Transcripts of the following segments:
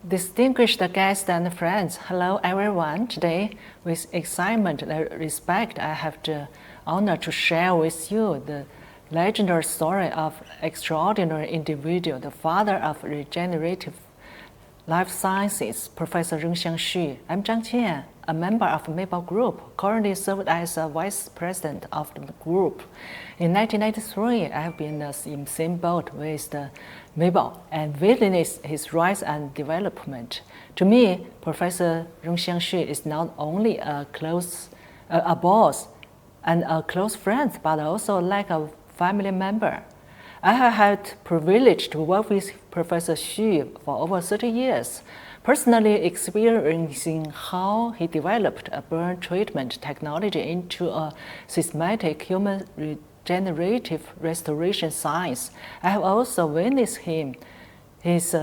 Distinguished guests and friends, hello everyone. Today, with excitement and respect, I have the honor to share with you the legendary story of extraordinary individual, the father of regenerative life sciences, Professor Rongxiang Xu. I'm Zhang Qian, a member of MEBO Group, currently served as a vice president of the group. In 1993, I have been in the same boat with the MEBO and witnessed his rise and development. To me, Professor Rongxiang Xu is not only a boss and a close friend, but also like a family member. I have had privilege to work with Professor Xu for over 30 years, personally experiencing how he developed a burn treatment technology into a systematic human regenerative restoration science. I have also witnessed his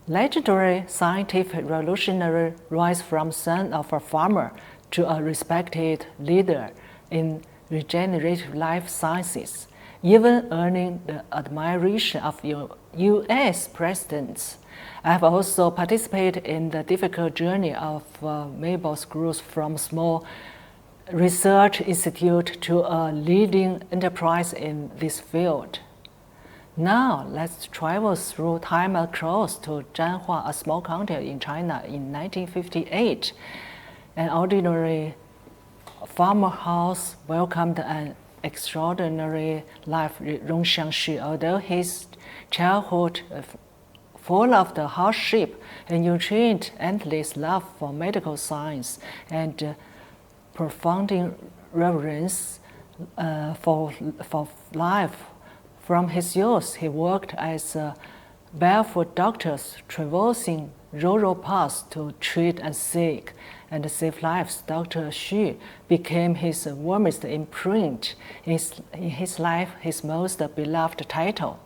legendary scientific revolutionary rise from son of a farmer to a respected leader in regenerative life sciences, even earning the admiration of U.S. presidents. I have also participated in the difficult journey of MEBO's growth from small research institute to a leading enterprise in this field. Now, let's travel through time across to Zhanhua, a small county in China in 1958. An ordinary farmer house welcomed an extraordinary life, Rongxiang Xu. Although his childhood full of the hardship, he nurtured endless love for medical science and profound reverence for life. From his youth, he worked as a barefoot doctor, traversing rural paths to treat and sick and save lives. Dr. Xu became his warmest imprint in his life, his most beloved title.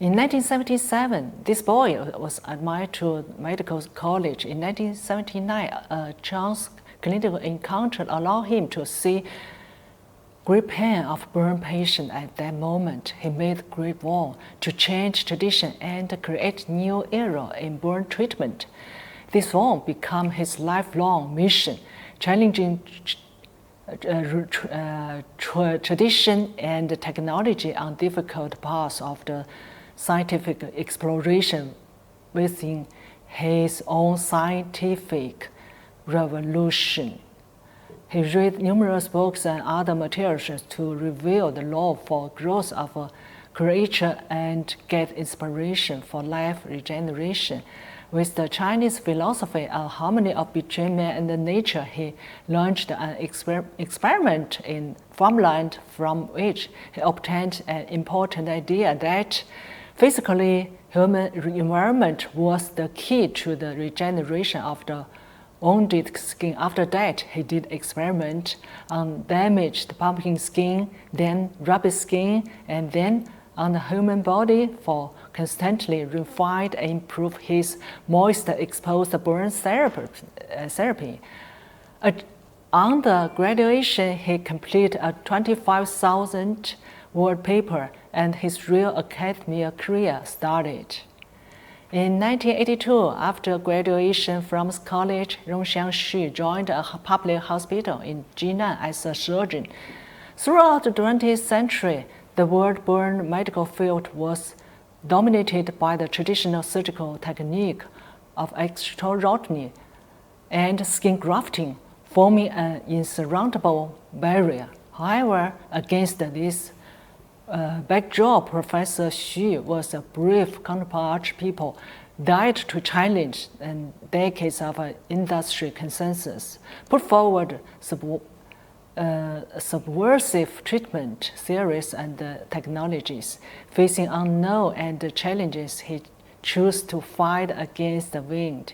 In 1977, this boy was admitted to medical college. In 1979, a chance clinical encounter allowed him to see great pain of burn patient. At that moment, he made great vow to change tradition and create new era in burn treatment. This vow became his lifelong mission, challenging tradition and technology on difficult paths of the scientific exploration within his own scientific revolution. He read numerous books and other materials to reveal the law for growth of a creature and get inspiration for life regeneration. With the Chinese philosophy of harmony between man and nature, he launched an experiment in farmland from which he obtained an important idea that physically human environment was the key to the regeneration of the wounded skin. After that, he did experiment on damaged pumpkin skin, then rabbit skin, and then on the human body for constantly refined and improve his moist exposed burn therapy. On the graduation, he completed a 25,000 word paper, and his real academic career started. In 1982, after graduation from college, Rongxiang Xu joined a public hospital in Jinan as a surgeon. Throughout the 20th century, the world burn medical field was dominated by the traditional surgical technique of extrusion and skin grafting, forming an insurmountable barrier. However, against this backdrop, Professor Xu was a brave counterpart. People dared to challenge and decades of industry consensus, put forward subversive treatment theories and technologies. Facing unknown and challenges, he chose to fight against the wind.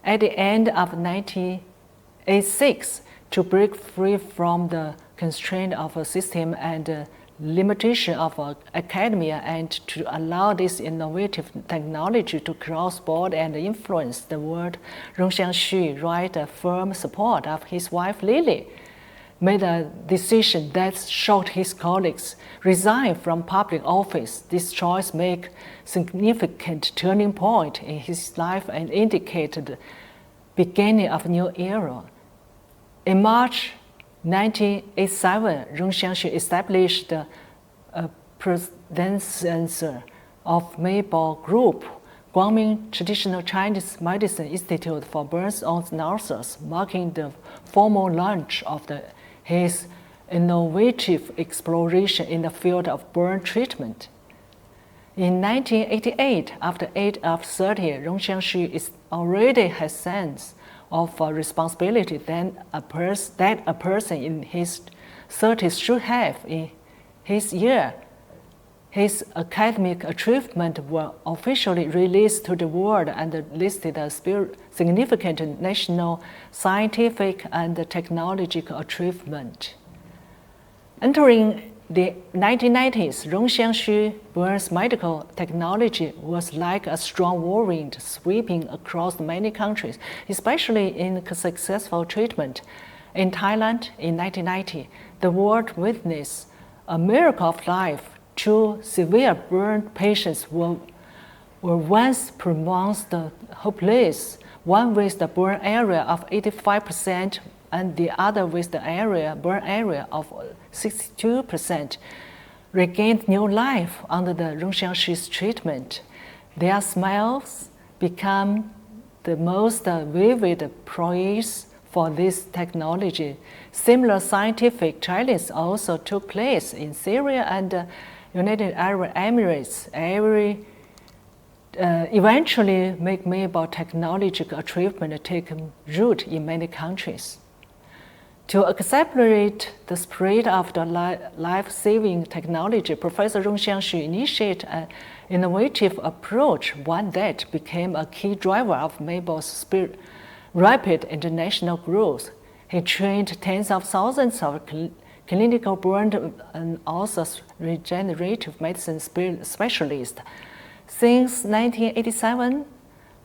At the end of 1986, to break free from the constraint of a system and limitation of academia and to allow this innovative technology to cross border and influence the world, Rongxiang Xu wrote a firm support of his wife Lily. made a decision that shocked his colleagues, resigned from public office. This choice made significant turning point in his life and indicated the beginning of a new era. In March 1987, Rongxiang Xu established the Prezidentka of MEBO Group, Guangming Traditional Chinese Medicine Institute for Burns Nurses, marking the formal launch of his innovative exploration in the field of burn treatment. In 1988, after the age of 30, Rongxiang Xu already has sense of responsibility that a person in his 30s should have. In his year, his academic achievements were officially released to the world and listed as significant national scientific and technological achievement. Entering the 1990s, Rongxiang Xu Burns medical technology was like a strong whirlwind sweeping across many countries, especially in successful treatment. In Thailand, in 1990, the world witnessed a miracle of life. Two severe burn patients were once pronounced hopeless, one with the burn area of 85% and the other with the burn area of 62%, regained new life under the Rongxiang Xu's treatment. Their smiles became the most vivid praise for this technology. Similar scientific trials also took place in Syria and United Arab Emirates. Eventually make MEBO technological achievement take root in many countries. To accelerate the spread of the life-saving technology, Professor Rongxiang Xu initiated an innovative approach, one that became a key driver of MEBO's rapid international growth. He trained tens of thousands of clinical burn and also regenerative medicine specialists. Since 1987,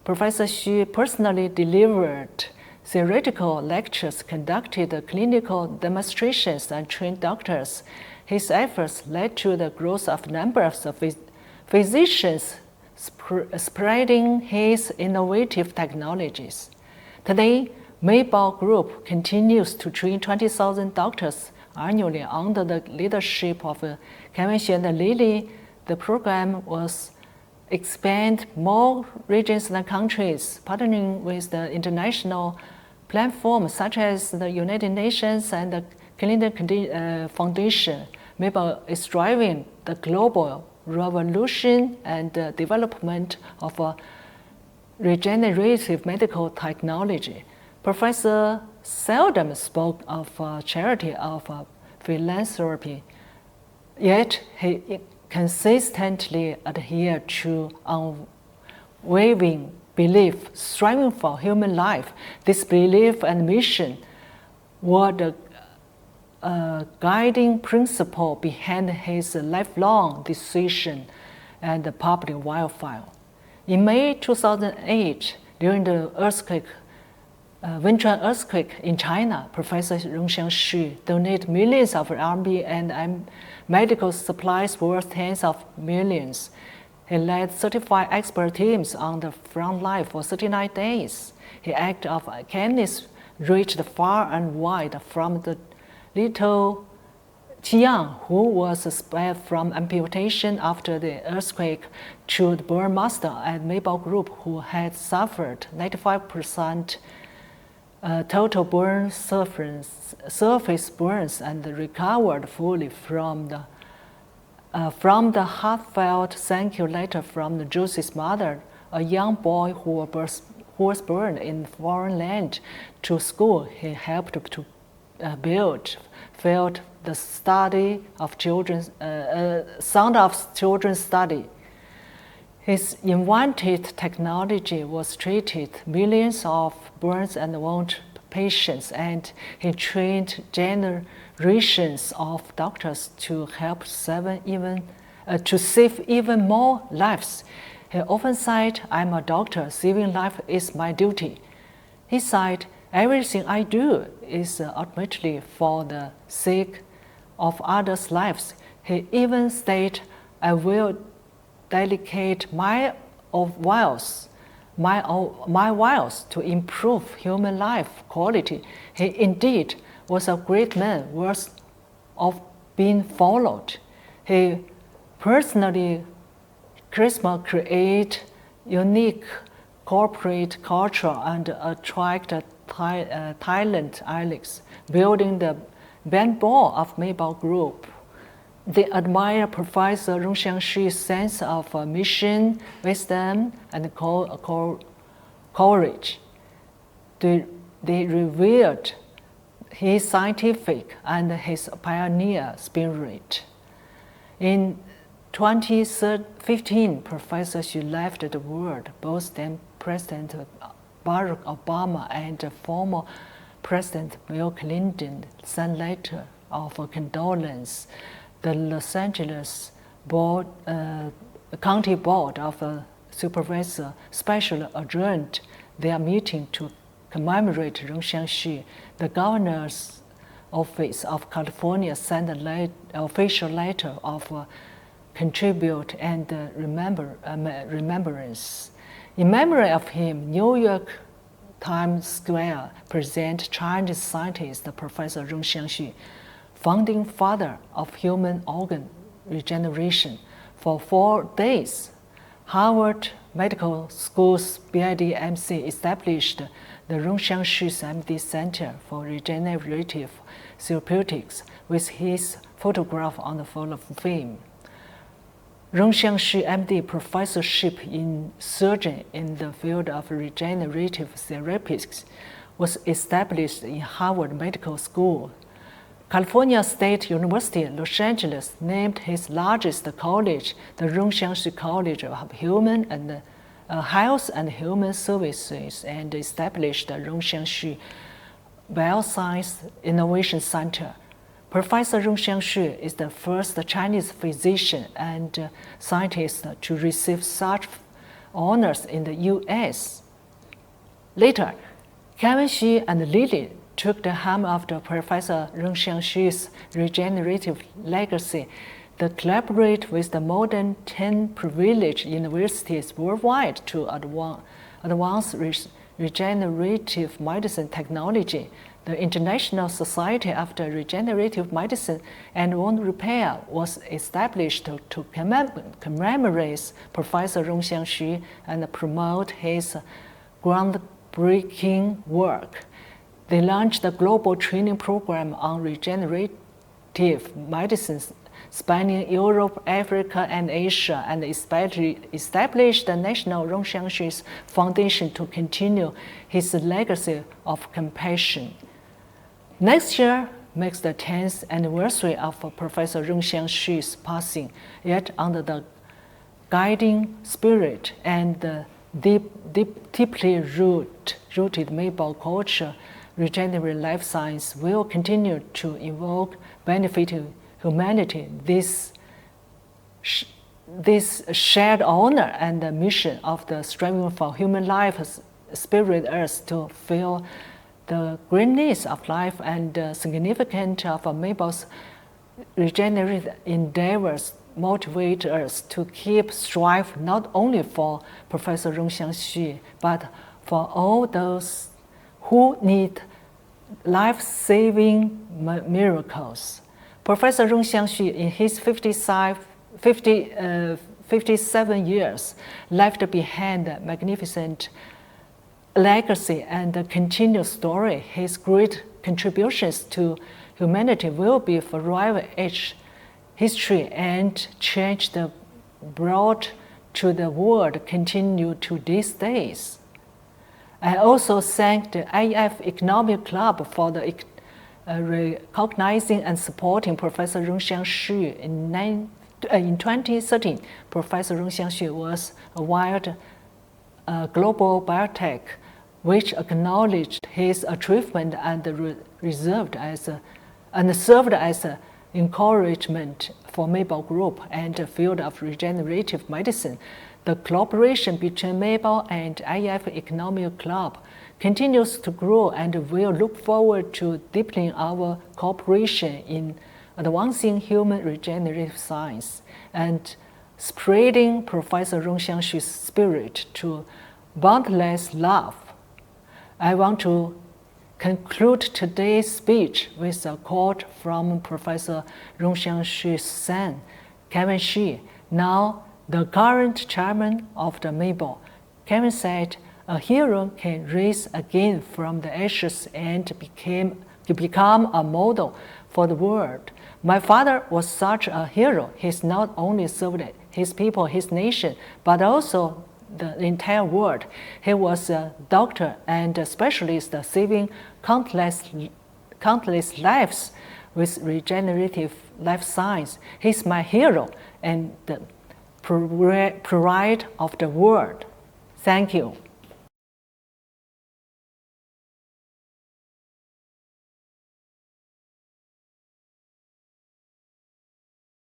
Professor Xu personally delivered theoretical lectures, conducted clinical demonstrations, and trained doctors. His efforts led to the growth of numbers of physicians spreading his innovative technologies. Today, MEBO Group continues to train 20,000 doctors annually under the leadership of Kevin Xuan and Lily. The program was expand more regions and countries, partnering with the international platforms such as the United Nations and the Clinton Foundation. MEBO is driving the global revolution and the development of regenerative medical technology. Professor seldom spoke of charity of philanthropy, yet he consistently adhered to unwavering belief, striving for human life. This belief and mission were the guiding principle behind his lifelong decision and the public welfare. In May 2008, during the Wenchuan earthquake in China, Professor Rongxiang Xu donated millions of RMB and medical supplies worth tens of millions. He led certified expert teams on the front line for 39 days. His act of kindness reached far and wide, from the little Qian, who was spared from amputation after the earthquake, to the burn master at MEBO Group, who had suffered 95% total burn surface burns and recovered fully from the heartfelt thank you letter from Josie's mother, a young boy who was burned in foreign land to school. He helped to build, felt the study of children's sound of children's study. His invented technology was treated millions of burns and wound patients, and he trained generations of doctors to help save even more lives. He often said, "I'm a doctor, saving life is my duty." He said, Everything I do is ultimately for the sake of others' lives. He even stated, I will dedicate my wealth to improve human life quality. He indeed was a great man worth of being followed. He personally create unique corporate culture and attract talent allies, building the backbone of MEBO Group. They admire Professor Rongxiang Xu's sense of mission, wisdom, and courage. They revered his scientific and his pioneer spirit. In 2015, Professor Xu left the world. Both then President Barack Obama and former President Bill Clinton sent letters of condolence. The Los Angeles County Board of Supervisors specially adjourned their meeting to commemorate Rongxiang Xu. The governor's office of California sent an official letter of contribute and remembrance. In memory of him, New York Times Square present Chinese scientist Professor Rongxiang Xu, founding father of human organ regeneration. For 4 days, Harvard Medical School's BIDMC established the Rongxiang Xu MD Center for Regenerative Therapeutics with his photograph on the Hall of Fame. Rongxiang Xu MD professorship in surgery in the field of regenerative therapeutics was established in Harvard Medical School. California State University, Los Angeles, named his largest college the Rongxiang Xu College of Human and Health and Human Services and established the Rongxiang Xu Bioscience Innovation Center. Professor Rongxiang Xu is the first Chinese physician and scientist to receive such honors in the U.S. Later, Kevin Xu and Lily took the helm after Professor Rongxiang Xu's regenerative legacy. They collaborate with the modern 10 privileged universities worldwide to advance regenerative medicine technology. The International Society of Regenerative Medicine and Wound Repair was established to commemorate Professor Rongxiang Xu and promote his groundbreaking work. They launched a global training program on regenerative medicine spanning Europe, Africa, and Asia, and established the National Rongxiang Xu Foundation to continue his legacy of compassion. Next year marks the 10th anniversary of Professor Rongxiang Xu's passing, yet under the guiding spirit and the deeply rooted MEBO culture, regenerative life science will continue to evoke benefiting humanity. This shared honor and the mission of the striving for human life spirit earth to feel the greatness of life and the significance of MEBO's regenerative endeavors motivate us to keep strive not only for Professor Rongxiang Xu, but for all those who need life-saving miracles. Professor Rongxiang Xu, in his 57 years, left behind a magnificent legacy and a continuous story. His great contributions to humanity will be forever etched history and change the brought to the world continue to these days. I also thank the NEF Economic Club for the recognizing and supporting Professor Rongxiang Xu. In 2013, Professor Rongxiang Xu was awarded a global biotech, which acknowledged his achievement and served as an encouragement for MEBO Group and the field of regenerative medicine. The cooperation between MEBO and NEF Economic Club continues to grow, and we'll look forward to deepening our cooperation in advancing human regenerative science and spreading Professor Rongxiang Xu's spirit to boundless love. I want to conclude today's speech with a quote from Professor Rongxiang Xu's son, Kevin Shi, now the current chairman of the MEBO. Kevin said, "A hero can rise again from the ashes and become a model for the world. My father was such a hero. He's not only served his people, his nation, but also the entire world. He was a doctor and a specialist saving countless lives with regenerative life science. He's my hero and the pride of the world." Thank you.